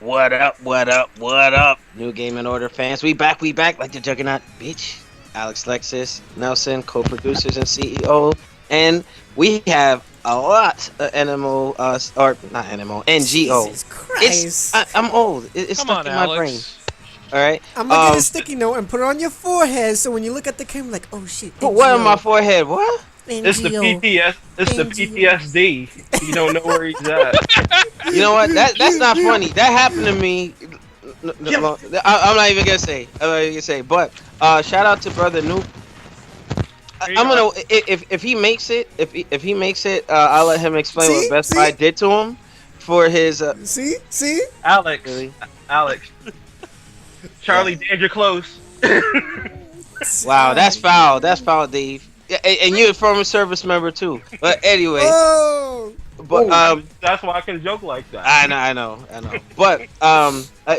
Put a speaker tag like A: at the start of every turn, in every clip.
A: What up? What up? What up? New Game in Order fans. We back like the Juggernaut, bitch. Alex Lexus, Nelson, co-producers and CEO. And we have a lot of NMO, or not NMO, NGO.
B: Jesus Christ.
A: I'm old. It's
C: Come
A: stuck
C: on,
A: in my brain.
C: Alex.
A: All right.
B: I'm gonna get a sticky note and put it on your forehead so when you look at the camera, like, oh shit.
A: Put what on my forehead? What?
D: It's the
B: NGO.
D: PTS. It's the PTSD. You don't know where he's at.
A: You know what? That's not funny. That happened to me. I'm not even gonna say. But shout out to brother Noop. I'm gonna if he makes it, if he makes it, I'll let him explain what Best Buy did to him for his.
B: See?
D: Alex.
A: Really?
D: Alex. Charlie, danger close.
A: Wow, that's foul. That's foul, Dave. Yeah, and you're a former service member too. But anyway.
B: Oh.
A: But
D: that's why I can joke like that.
A: I know. But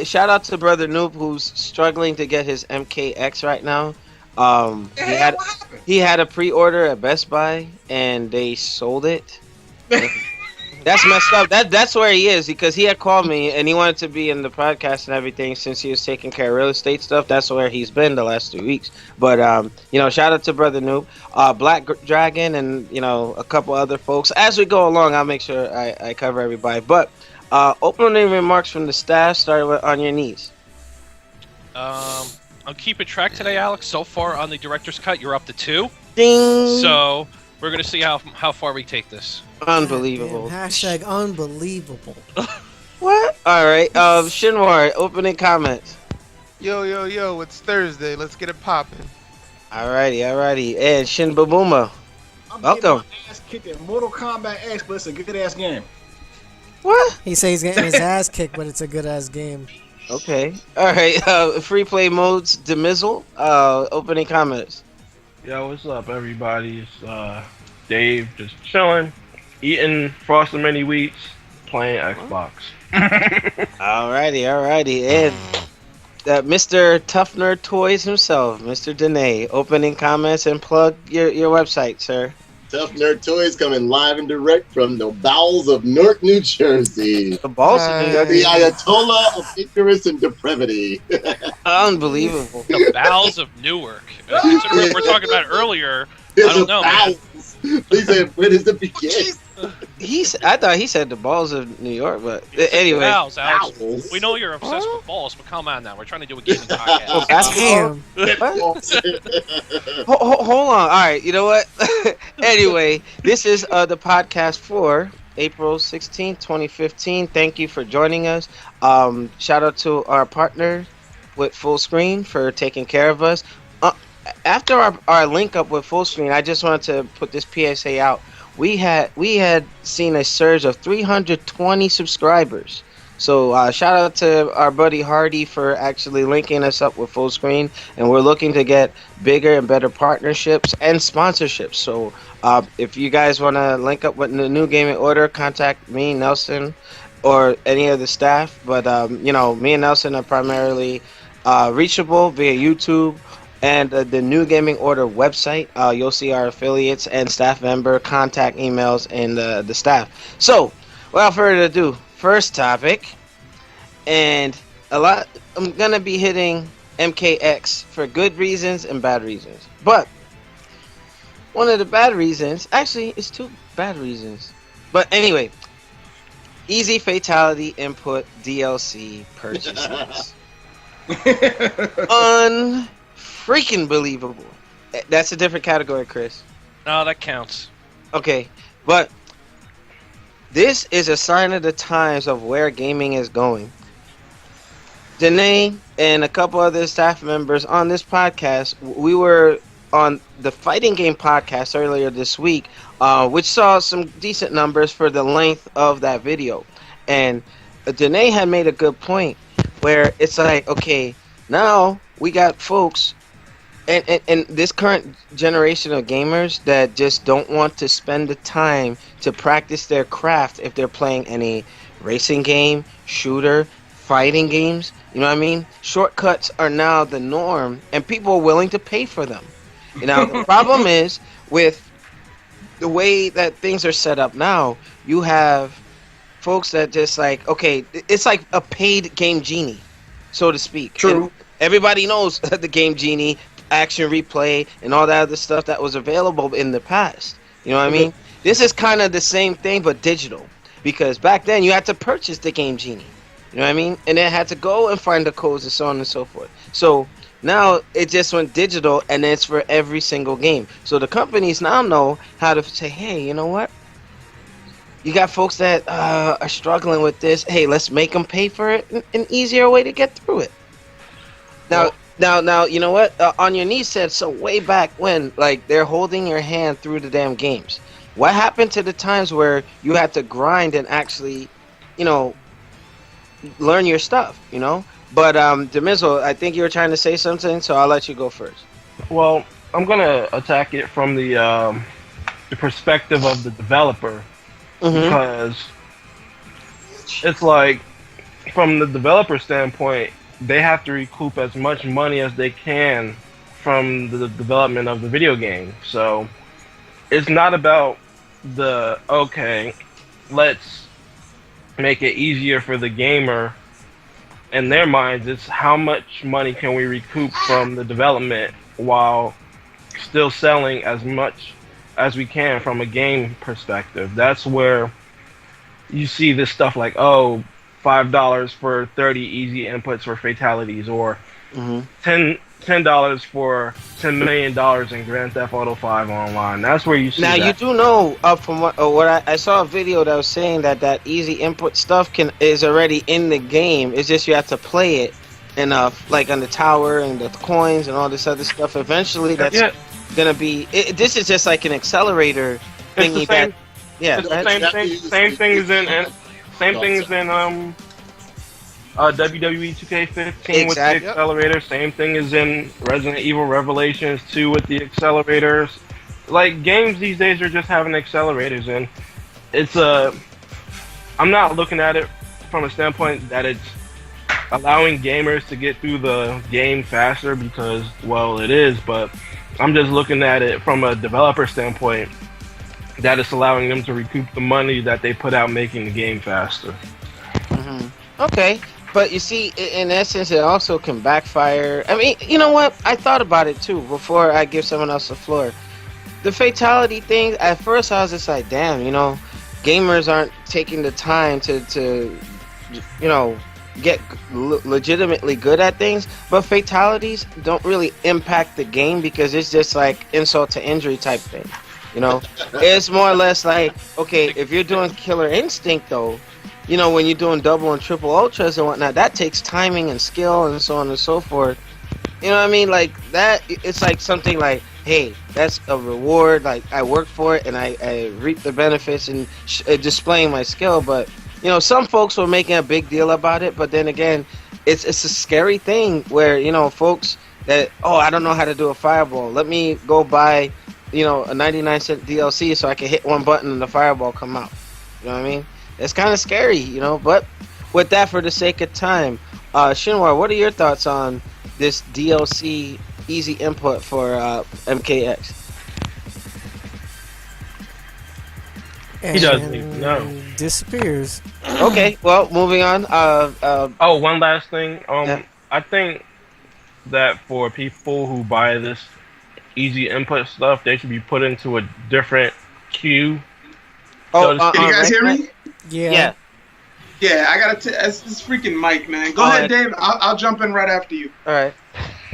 A: shout out to brother Noob who's struggling to get his MKX right now. He had a pre-order at Best Buy and they sold it. That's messed up. That's where he is because he had called me and he wanted to be in the podcast and everything since he was taking care of real estate stuff. That's where he's been the last 2 weeks. But shout out to brother Noob, Black Dragon, and a couple other folks. As we go along, I'll make sure I cover everybody. But opening remarks from the staff. Started with On Your Knees.
C: I'm keeping track today, Alex. So far on the director's cut, you're up to 2.
A: Ding.
C: So we're gonna see how far we take this.
A: Unbelievable.
B: Hashtag unbelievable.
A: What? All right. Shinwar, opening comments.
E: Yo, it's Thursday. Let's get it popping.
A: Alrighty. And Shin Babuma.
F: I'm
A: Welcome.
F: getting my ass kicked in Mortal Kombat X, but it's a good ass game.
A: What?
B: He says he's getting his ass kicked, but it's a good ass game.
A: Okay. Alright. Free play modes, Demizzle. Opening comments.
D: Yo, what's up, everybody? It's Dave, just chilling, eating frosted mini wheats, playing Xbox.
A: Alrighty. And Mr. Tough Nerd Toys himself, Mr. Danae. Opening comments and plug your website, sir.
G: Tough Nerd Toys coming live and direct from the bowels of Newark, New Jersey.
A: The balls of New York.
G: The Ayatollah of ignorance and depravity.
A: Unbelievable.
C: The bowels of Newark. We're talking about earlier. I don't know, man.
G: He said, where does it begin?
A: I thought he said the balls of New York, but anyway.
C: Bowels, Alex.
G: Bowels.
C: We know you're obsessed with balls, but come on now. We're trying to do a gaming podcast.
A: Oh, basketball?
B: Damn.
A: Hold on. All right, you know what? Anyway, this is the podcast for April 16th, 2015. Thank you for joining us. Shout out to our partner with Full Screen for taking care of us. After our link up with Full Screen, I just wanted to put this PSA out. We had seen a surge of 320 subscribers. So shout out to our buddy Hardy for actually linking us up with Full Screen, and we're looking to get bigger and better partnerships and sponsorships. So if you guys want to link up with the New Gaming Order, contact me, Nelson, or any of the staff. But me and Nelson are primarily reachable via YouTube and the New Gaming Order website. You'll see our affiliates and staff member contact emails and the staff. So without further ado, first topic, and I'm gonna be hitting MKX for good reasons and bad reasons. But one of the bad reasons, actually, it's 2 bad reasons. But anyway, easy fatality input DLC purchases. Unfreaking believable. That's a different category, Chris.
C: No, that counts.
A: Okay, but this is a sign of the times of where gaming is going. Danae and a couple other staff members on this podcast, we were on the Fighting Game podcast earlier this week, which saw some decent numbers for the length of that video. And Danae had made a good point where it's like, okay, now we got folks and this current generation of gamers that just don't want to spend the time to practice their craft if they're playing any racing game, shooter, fighting games. You know what I mean? Shortcuts are now the norm, and people are willing to pay for them. The problem is with the way that things are set up now, you have folks that just like, okay, it's like a paid Game Genie, so to speak.
G: True.
A: And everybody knows the Game Genie, action replay, and all that other stuff that was available in the past. You know what I mean? This is kind of the same thing, but digital. Because back then, you had to purchase the Game Genie. You know what I mean? And then had to go and find the codes and so on and so forth. So now it just went digital, and it's for every single game. So the companies now know how to say, hey, you know what? You got folks that are struggling with this. Hey, let's make them pay for it. An easier way to get through it. Now, you know what? On Your Knees said, so way back when, like, they're holding your hand through the damn games. What happened to the times where you had to grind and actually, you know, learn your stuff, you know? But, Demizo, I think you were trying to say something, so I'll let you go first.
D: Well, I'm gonna attack it from the perspective of the developer, because it's like, from the developer standpoint, they have to recoup as much money as they can from the development of the video game. So it's not about okay, let's make it easier for the gamer. In their minds, it's how much money can we recoup from the development while still selling as much as we can from a game perspective. That's where you see this stuff like, oh, $5 for 30 easy inputs for fatalities, or $10 for $10 million in Grand Theft Auto 5 online. That's where you see
A: now,
D: that.
A: you do know, from what I saw a video that was saying that easy input stuff is already in the game. It's just you have to play it enough, like on the tower and the coins and all this other stuff. Eventually, that's gonna be. This is just like an accelerator thingy.
D: It's the same thing as in WWE 2K15 with the accelerator. Same thing as in Resident Evil Revelations 2 with the accelerators. Like, games these days are just having accelerators, and it's I'm not looking at it from a standpoint that it's allowing gamers to get through the game faster, because, well, it is, but I'm just looking at it from a developer standpoint that it's allowing them to recoup the money that they put out making the game faster.
A: Okay, but you see, in essence, it also can backfire. I mean, you know what? I thought about it too before I give someone else the floor. The fatality thing, at first I was just like, damn, you know, gamers aren't taking the time to you know, get legitimately good at things. But fatalities don't really impact the game, because it's just like insult to injury type thing. You know, it's more or less like, okay, if you're doing Killer Instinct though, you know, when you're doing double and triple ultras and whatnot, that takes timing and skill and so on and so forth. You know what I mean? Like, that, it's like something like, hey, that's a reward. Like, I worked for it and I reap the benefits and displaying my skill. But, you know, some folks were making a big deal about it. But then again, it's a scary thing where, you know, folks that, oh, I don't know how to do a fireball. Let me go buy, you know, a 99-cent DLC so I can hit one button and the fireball come out. You know what I mean? It's kind of scary, you know, but with that, for the sake of time, Shinwar, what are your thoughts on this DLC easy input for MKX?
B: And
D: He doesn't even know.
B: Disappears.
A: Okay, well, moving on.
D: Oh, one last thing.
A: Yeah.
D: I think that for people who buy this easy input stuff, they should be put into a different queue.
A: Oh,
H: Can you guys hear me?
A: Yeah.
H: Yeah, I gotta. It's this freaking mic, man. Go ahead, Dave. I'll jump in right after you.
A: All right.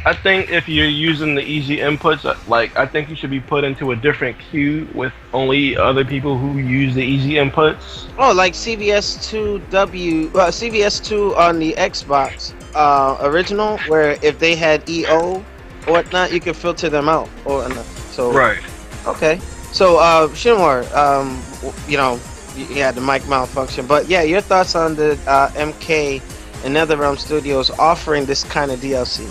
D: I think if you're using the easy inputs, like, I think you should be put into a different queue with only other people who use the easy inputs.
A: Oh, like CVS2 on the Xbox original, where if they had EO or whatnot, you could filter them out or not. So
D: Right.
A: Okay. So Shinwar, you know, you had the mic malfunction, but yeah, your thoughts on the MK and NetherRealm Studios offering this kind of DLC?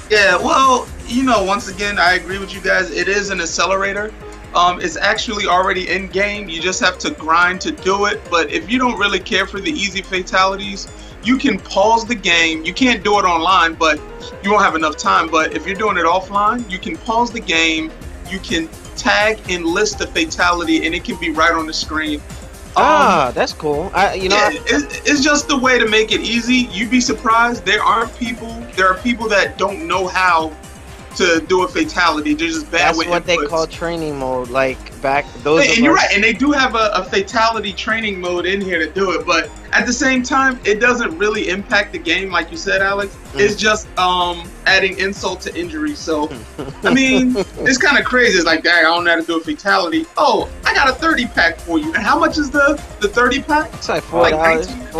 H: Yeah, well, you know, once again, I agree with you guys. It is an accelerator. It's actually already in game. You just have to grind to do it. But if you don't really care for the easy fatalities, you can pause the game. You can't do it online, but you won't have enough time. But if you're doing it offline, you can pause the game. You can tag and list the fatality, and it can be right on the screen.
A: That's cool.
H: It's just the way to make it easy. You'd be surprised. There are people that don't know how to do a fatality. They're just bad
A: that's
H: with
A: what
H: inputs.
A: they call training mode. Like back those.
H: And you're right. And they do have a fatality training mode in here to do it. But at the same time, it doesn't really impact the game, like you said, Alex. It's just adding insult to injury. So, I mean, it's kind of crazy. It's like, dang, I don't know how to do a fatality. Oh, I got a 30 pack for you. And how much is the 30 pack?
A: It's like $4,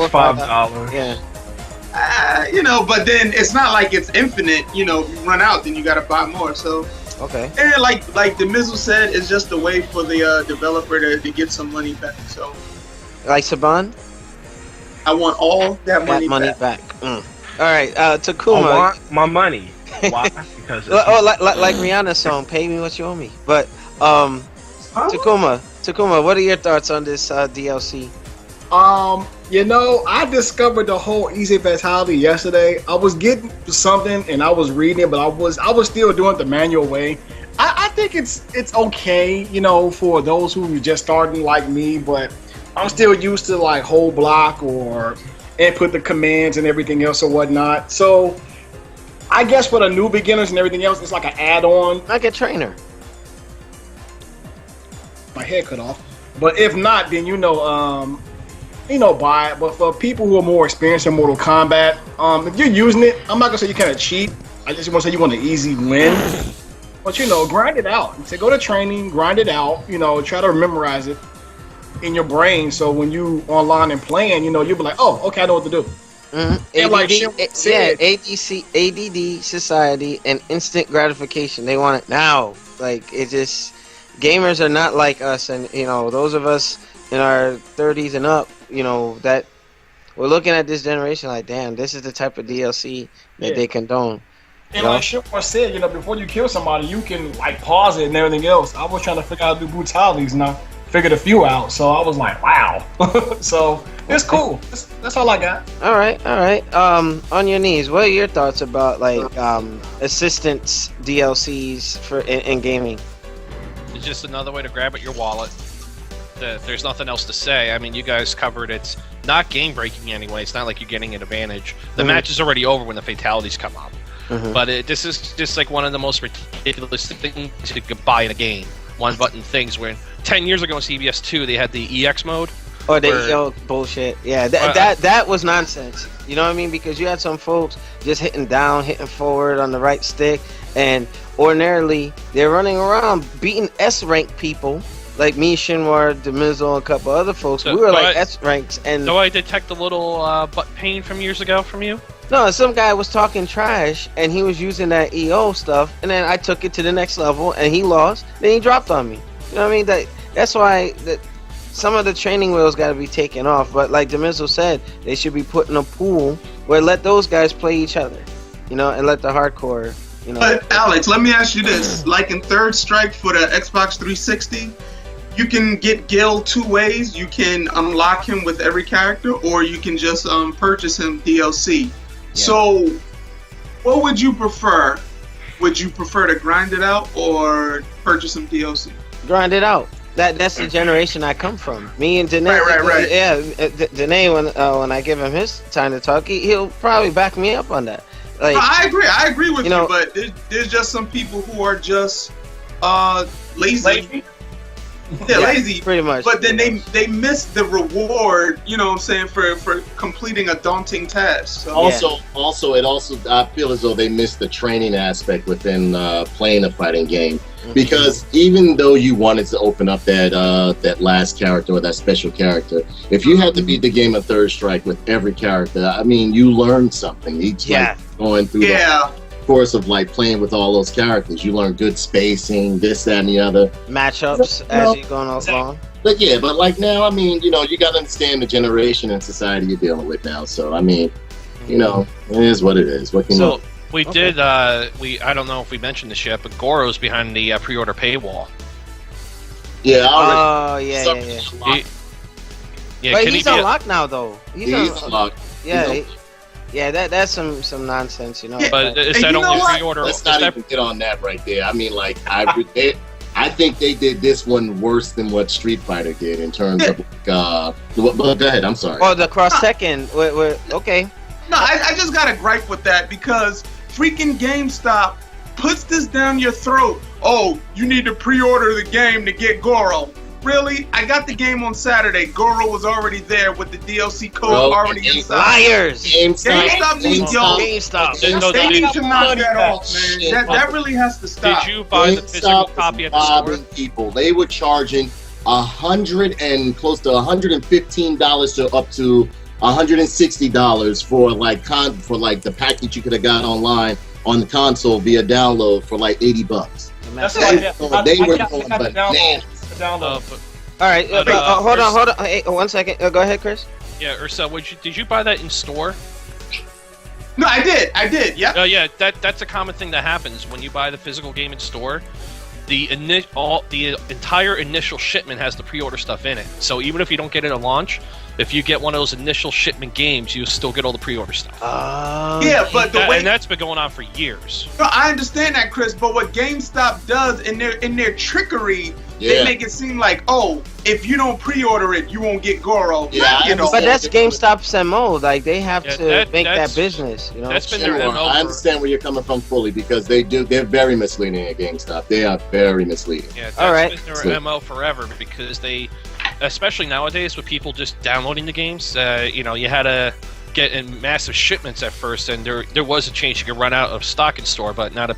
D: $5.
A: Yeah.
H: But then it's not like it's infinite. If you run out, then you got to buy more. So,
A: okay.
H: And like the Mizzle said, it's just a way for the developer to get some money back. So,
A: like Saban,
H: I want all that money
A: back. All right, Takuma.
D: I want my money. Why? Because
A: like Rihanna's song, "Pay Me What You Owe Me." But Takuma, what are your thoughts on this DLC?
F: I discovered the whole easy fatality yesterday. I was getting something and I was reading it, but I was still doing it the manual way. I think it's okay, for those who are just starting like me, but I'm still used to like whole block or input the commands and everything else or whatnot. So I guess for the new beginners and everything else, it's like an add-on.
A: Like a trainer.
F: My head cut off. But if not, then buy it. But for people who are more experienced in Mortal Kombat, if you're using it, I'm not gonna say you kind of cheat. I just want to say you want an easy win. But grind it out. So go to training, grind it out. Try to memorize it in your brain. So when you online and playing, you'll be like, oh, okay, I know what to do.
A: ADD society and instant gratification. They want it now. Like it just gamers are not like us, and those of us in our 30s and up, that we're looking at this generation like, damn, this is the type of DLC that they condone.
F: And like Shipwell said, before you kill somebody, you can like pause it and everything else. I was trying to figure out how to do brutalities, and I figured a few out. So I was like, wow. So it's cool. That's all I got.
A: All right. On your knees, what are your thoughts about like assistance DLCs for in gaming?
C: It's just another way to grab at your wallet. There's nothing else to say. I mean, you guys covered it's not game breaking anyway. It's not like you're getting an advantage. The match is already over when the fatalities come up. But this is just like one of the most ridiculous things you could buy in a game. One button things where 10 years ago in CBS 2 they had the EX mode.
A: Or bullshit. Yeah, that was nonsense. You know what I mean? Because you had some folks just hitting down, hitting forward on the right stick, and ordinarily they're running around beating S-rank people. Like me, Shinwar, Demizzle, and a couple other folks. We were like S-ranks. And
C: do I detect a little butt pain from years ago from you?
A: No, some guy was talking trash, and he was using that EO stuff, and then I took it to the next level, and he lost. Then he dropped on me. You know what I mean? That's why some of the training wheels got to be taken off. But like Demizzle said, they should be put in a pool where let those guys play each other, and let the hardcore,
H: But Alex, let me ask you this: like in Third Strike for the Xbox 360. You can get Gil two ways. You can unlock him with every character, or you can just purchase him DLC. Yeah. So, what would you prefer? Would you prefer to grind it out or purchase him DLC?
A: Grind it out. That's the generation I come from. Me and Danae.
H: Right.
A: Yeah, Danae. When I give him his time to talk, he'll probably back me up on that. Like,
H: I agree with you. But there's just some people who are just lazy. Yeah, lazy,
A: pretty much.
H: But then they miss the reward, for completing a daunting task. So.
G: Also, I feel as though they missed the training aspect within playing a fighting game. Because even though you wanted to open up that last character or that special character, if you had to beat the game of Third Strike with every character, I mean, you learned something. Going through the course of like playing with all those characters, you learn good spacing, this, that, and the other
A: matchups as you're going along.
G: But like now, I mean, you got to understand the generation and society you're dealing with now. So I mean, it is what it is. What can you?
C: We did. I don't know if we mentioned this yet, but Goro's behind the pre-order paywall.
G: Yeah.
A: But he's unlocked now, though. He's
G: unlocked.
A: Yeah. Yeah, that's some nonsense,
C: But is that only pre-order?
G: Let's not even get on that right there. I mean, like, I I think they did this one worse than what Street Fighter did in terms of well, go ahead. I'm sorry.
A: Oh, the cross Tekken. Okay.
H: No, I just got a gripe with that because freaking GameStop puts this down your throat. Oh, you need to pre-order the game to get Goro. Really? I got the game on Saturday. Goro was already there with the DLC code already inside.
A: Liars!
H: GameStop needs
A: GameStop.
H: They need to knock that off, man. That really has to stop.
C: Did you buy the physical copy at the store?
G: People, they were charging $100 and close to $115 to up to $160 for like the package you could have got online on the console via download for like $80.
I: That's why
G: they were going bananas.
A: All right, hold on. Hey, 1 second. Go ahead, Chris.
C: Yeah, Ursa, did you buy that in store?
H: No, I did. Yeah.
C: Oh, yeah. That's a common thing that happens when you buy the physical game in store. The entire initial shipment has the pre-order stuff in it. So even if you don't get it at launch, if you get one of those initial shipment games, you still get all the pre-order stuff.
H: Yeah, but
C: and that's been going on for years.
H: No, I understand that, Chris. But what GameStop does in their trickery, they make it seem like, oh, if you don't pre-order it, you won't get Goro.
G: Yeah,
A: but that's GameStop's MO. Like they have to make that business. You know,
C: that's been their MO.
G: I understand where you're coming from fully because they're very misleading at GameStop. They are very misleading.
C: Yeah, that's been their MO forever because they, especially nowadays with people just downloading the games, you had to get in massive shipments at first, and there was a change. You could run out of stock in store, but now that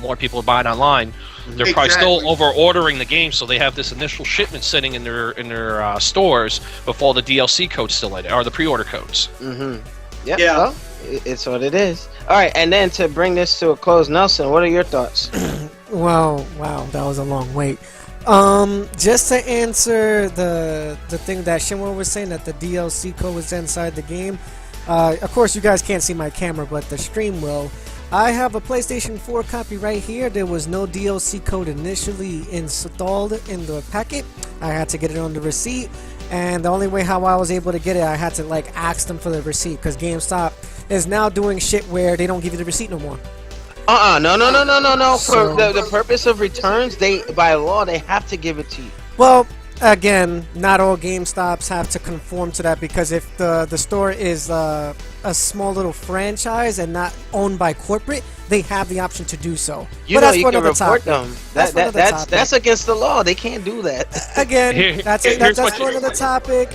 C: more people are buying online, they're probably still over ordering the game, so they have this initial shipment sitting in their stores with all the DLC codes still in it, or the pre-order codes.
A: Mm-hmm. Yep. Yeah. Well, it's what it is. All right, and then to bring this to a close, Nelson, what are your thoughts?
B: Wow, that was a long wait. Just to answer the thing that Shinwa was saying, that the DLC code was inside the game. Of course, you guys can't see my camera, but the stream will. I have a PlayStation 4 copy right here. There was no DLC code initially installed in the packet. I had to get it on the receipt, and the only way how I was able to get it, I had to ask them for the receipt, because GameStop is now doing shit where they don't give you the receipt no more.
A: No.
B: So,
A: For the purpose of returns, by law they have to give it to you.
B: Well, again, not all GameStops have to conform to that, because if the store is a small little franchise and not owned by corporate, they have the option to do so.
A: You can report them. That's against the law. They can't do that.
B: Again, that's for another topic.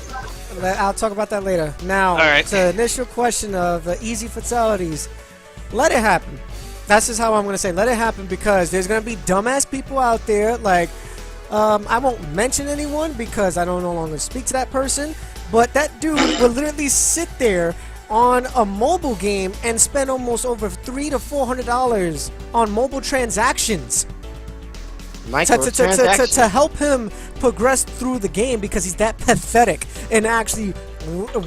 B: I'll talk about that later. Now, to the initial question of easy fatalities, let it happen. That's just how I'm going to say. Let it happen, because there's going to be dumbass people out there. I won't mention anyone because I don't no longer speak to that person. But that dude will literally sit there on a mobile game and spend almost over $300 to $400 on mobile transactions. To help him progress through the game, because he's that pathetic and actually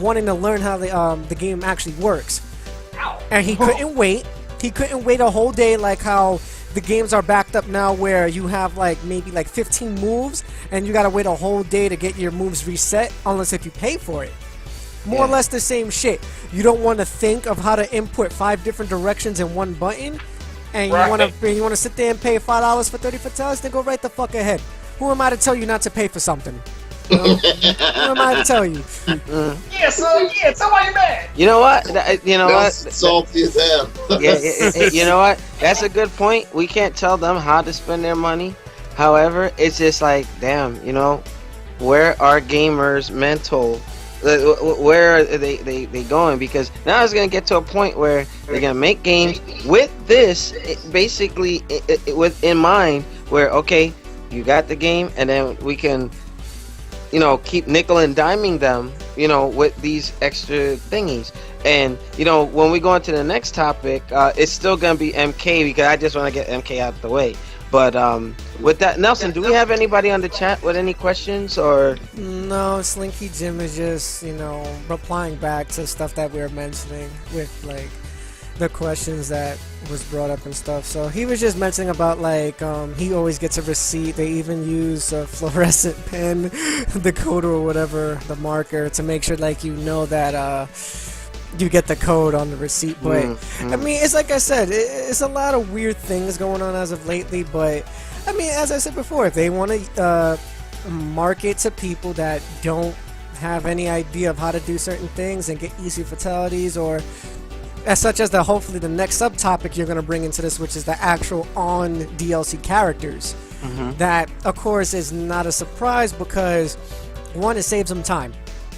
B: wanting to learn how the game actually works. And he couldn't wait. He couldn't wait a whole day, like how the games are backed up now, where you have maybe 15 moves and you gotta wait a whole day to get your moves reset, unless if you pay for it. More or less the same shit. You don't want to think of how to input 5 different directions in one button, and you want to sit there and pay $5 for 30 fatalities, then go right the fuck ahead. Who am I to tell you not to pay for something? You know? Who am I to tell you?
I: Yeah, so why you mad?
A: You know what?
G: Salty as hell.
A: You know what? That's a good point. We can't tell them how to spend their money. However, it's just damn, where are gamers mental? Where are they going? Because now it's going to get to a point where they're going to make games with this basically in mind, where, okay, you got the game, and then we can keep nickel and diming them, with these extra thingies. And, when we go into the next topic, it's still going to be MK, because I just want to get MK out of the way. But with that, Nelson, do we have anybody on the chat with any questions, or?
B: No, Slinky Jim is just, replying back to stuff that we were mentioning with, the questions that was brought up and stuff. So he was just mentioning about he always gets a receipt. They even use a fluorescent pen, the code or whatever, the marker, to make sure that you get the code on the receipt. But I mean, it's like I said, it's a lot of weird things going on as of lately. But I mean, as I said before, if they want to market to people that don't have any idea of how to do certain things and get easy fatalities, or as such as hopefully the next subtopic you're going to bring into this, which is the actual on DLC characters. That, of course, is not a surprise because, one, it saves them time.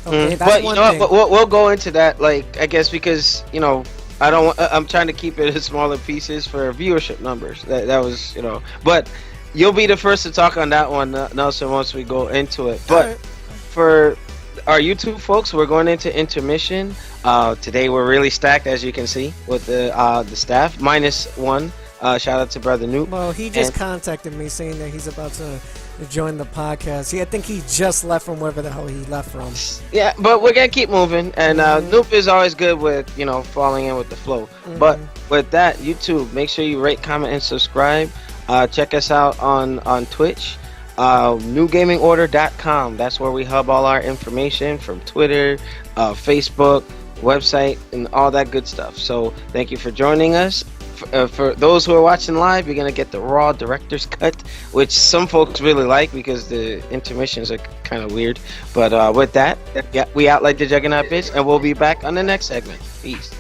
B: Okay, that's
A: but
B: one
A: you know
B: thing.
A: what, we'll go into that, like, I guess, because I'm trying to keep it in smaller pieces for viewership numbers. That was, but you'll be the first to talk on that one, Nelson, once we go into it. But for our YouTube folks, we're going into intermission. Today we're really stacked, as you can see, with the staff -1. Shout out to Brother Noop.
B: Well, he just contacted me saying that he's about to join the podcast. I think he just left from wherever the hell he left from.
A: Yeah, but we're gonna keep moving, and Noop is always good with falling in with the flow. But with that, YouTube, make sure you rate, comment, and subscribe. Check us out on Twitch, newgamingorder.com. That's where we hub all our information from Twitter, Facebook, website, and all that good stuff. So thank you for joining us. For those who are watching live, you're going to get the raw director's cut, which some folks really like because the intermissions are kind of weird. But with that, we out like the Juggernaut bitch, and we'll be back on the next segment. Peace.